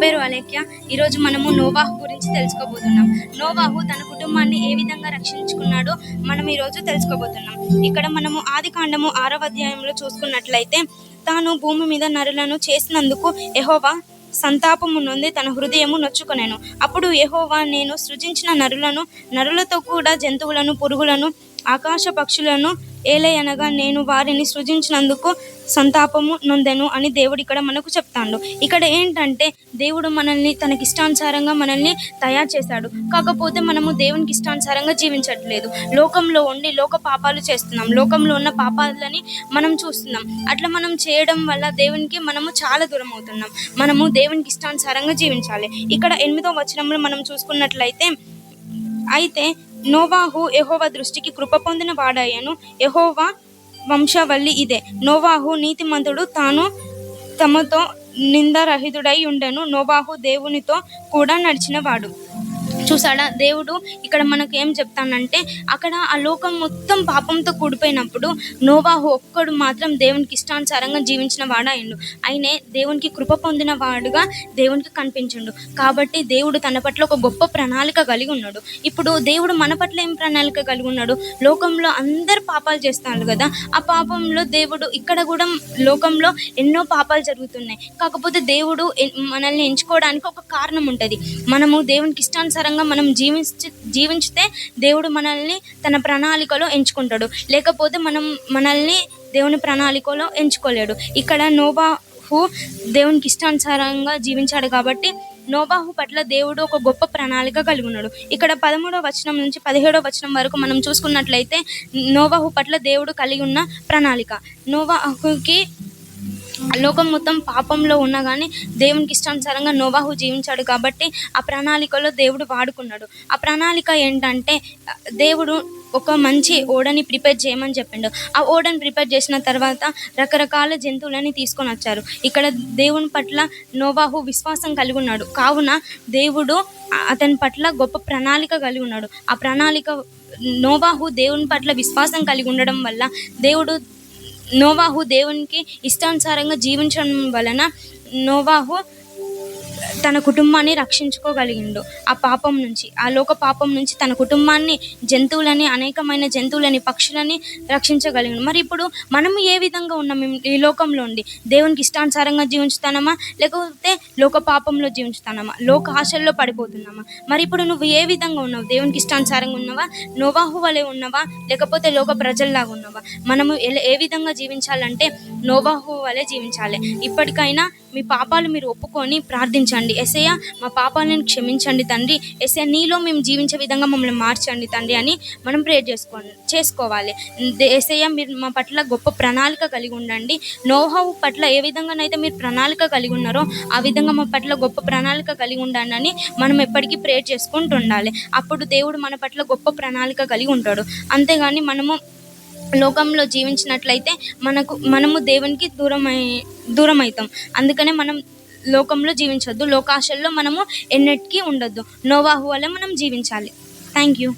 పేరు అలేఖ్య. ఈరోజు మనము నోవాహు గురించి తెలుసుకోబోతున్నాం. నోవాహు తన కుటుంబాన్ని ఏ విధంగా రక్షించుకున్నాడో మనం ఈరోజు తెలుసుకోబోతున్నాం. ఇక్కడ మనము ఆదికాండము 6వ అధ్యాయంలో చూసుకున్నట్లయితే, తాను భూమి మీద నరులను చేసినందుకు యెహోవా సంతాపము నొంది తన హృదయము నొచ్చుకొనెను. అప్పుడు యెహోవా, నేను సృజించిన నరులతో కూడా జంతువులను, పురుగులను, ఆకాశ పక్షులను ఏలయనగా నేను వారిని సృజించినందుకు సంతాపము నొందెను అని దేవుడు ఇక్కడ మనకు చెప్తాడు. ఇక్కడ ఏంటంటే, దేవుడు మనల్ని తనకిష్టానుసారంగా మనల్ని తయారు చేశాడు. కాకపోతే మనము దేవునికి ఇష్టానుసారంగా జీవించట్లేదు. లోకంలో ఉండి లోక పాపాలు చేస్తున్నాం. లోకంలో ఉన్న పాపాలని మనం చూస్తున్నాం. అట్లా మనం చేయడం వల్ల దేవునికి మనము చాలా దూరం అవుతున్నాం. మనము దేవునికి ఇష్టానుసారంగా జీవించాలి. ఇక్కడ 8వ వచనంలో మనం చూసుకున్నట్లయితే, అయితే నోవాహు యెహోవా దృష్టికి కృప పొందిన వాడయ్యను. యెహోవా వంశావళి ఇదే. నోవాహు నీతిమంతుడు, తాను తమతో నిందారహితుడై ఉండెను. నోవాహు దేవునితో కూడా నడిచినవాడు. చూసాడా, దేవుడు ఇక్కడ మనకు ఏం చెప్తానంటే, అక్కడ ఆ లోకం మొత్తం పాపంతో కూడిపోయినప్పుడు నోవాహు ఒక్కడు మాత్రం దేవునికి ఇష్టానుసారంగా జీవించిన వాడాయిండు. ఆయనే దేవునికి కృప పొందిన వాడుగా దేవునికి కనిపించిండు. కాబట్టి దేవుడు తన పట్ల ఒక గొప్ప ప్రణాళిక కలిగి ఉన్నాడు. ఇప్పుడు దేవుడు మన పట్ల ఏం ప్రణాళిక కలిగి ఉన్నాడు? లోకంలో అందరు పాపాలు చేస్తున్నారు కదా, ఆ పాపంలో దేవుడు ఇక్కడ కూడా లోకంలో ఎన్నో పాపాలు జరుగుతున్నాయి. కాకపోతే దేవుడు మనల్ని ఎంచుకోవడానికి ఒక కారణం ఉంటుంది. మనము దేవునికి ఇష్టానుసారంగా మనం జీవించితే దేవుడు మనల్ని తన ప్రణాళికలో ఎంచుకుంటాడు. లేకపోతే మనల్ని దేవుని ప్రణాళికలో ఎంచుకోలేడు. ఇక్కడ నోవాహు దేవునికి ఇష్టానుసారంగా జీవించాడు కాబట్టి నోవాహు పట్ల దేవుడు ఒక గొప్ప ప్రణాళిక కలిగి ఉన్నాడు. ఇక్కడ 13వ వచనం నుంచి 17వ వచనం వరకు మనం చూసుకున్నట్లయితే, నోవాహు పట్ల దేవుడు కలిగి ఉన్న ప్రణాళిక. నోవాహుకి లోకం మొత్తం పాపంలో ఉన్నా కానీ దేవునికి ఇష్టానుసారంగా నోవాహు జీవించాడు కాబట్టి ఆ ప్రణాళికలో దేవుడు వాడుకున్నాడు. ఆ ప్రణాళిక ఏంటంటే, దేవుడు ఒక మంచి ఓడని ప్రిపేర్ చేయమని చెప్పిండు. ఆ ఓడని ప్రిపేర్ చేసిన తర్వాత రకరకాల జంతువులని తీసుకొని వచ్చారు. ఇక్కడ దేవుని పట్ల నోవాహు విశ్వాసం కలిగి ఉన్నాడు. కావున దేవుడు అతని పట్ల గొప్ప ప్రణాళిక కలిగి ఉన్నాడు. ఆ ప్రణాళిక నోవాహు దేవుని పట్ల విశ్వాసం కలిగి ఉండడం వల్ల నోవాహు దేవునికి ఇష్టానుసారంగా జీవించడం వలన నోవాహు తన కుటుంబాన్ని రక్షించుకోగలిగిండు. ఆ పాపం నుంచి, ఆ లోక పాపం నుంచి తన కుటుంబాన్ని, జంతువులని, అనేకమైన జంతువులని, పక్షులని రక్షించగలిగిండు. మరి ఇప్పుడు మనము ఏ విధంగా ఉన్నాం? ఈ లోకంలో ఉండి దేవునికి ఇష్టానుసారంగా జీవించుతానమా, లేకపోతే లోక పాపంలో జీవించుతానమా, లోక ఆశల్లో పడిపోతున్నామా? మరి ఇప్పుడు నువ్వు ఏ విధంగా ఉన్నావు? దేవునికి ఇష్టానుసారంగా ఉన్నావా, నోవాహు వలె ఉన్నావా, లేకపోతే లోక ప్రజల్లాగా ఉన్నావా? మనము ఏ విధంగా జీవించాలంటే నోవాహు వలె జీవించాలి. ఇప్పటికైనా మీ పాపాలు మీరు ఒప్పుకొని ప్రార్థించండి. యేసయ్యా, మా పాపాలను క్షమించండి తండ్రి. యేసయ్యా, నీలో మేము జీవించే విధంగా మమ్మల్ని మార్చండి తండ్రి అని మనం ప్రేయర్ చేసుకోవాలి. యేసయ్యా, మీరు మా పట్ల గొప్ప ప్రణాళిక కలిగి ఉండండి. నోవాహు పట్ల ఏ విధంగానైతే మీరు ప్రణాళిక కలిగి ఉన్నారో ఆ విధంగా మా పట్ల గొప్ప ప్రణాళిక కలిగి ఉండండి అని మనం ఎప్పటికీ ప్రేయర్ చేసుకుంటూ ఉండాలి. అప్పుడు దేవుడు మన పట్ల గొప్ప ప్రణాళిక కలిగి ఉంటాడు. అంతేగాని మనము లోకంలో జీవించినట్లయితే మనము దేవునికి దూరం అవుతాం. అందుకనే మనం లోకంలో జీవించొద్దు. లోకాశల్లో మనము ఎన్నటికీ ఉండొద్దు. నోవాహు వలె మనం జీవించాలి. Thank you.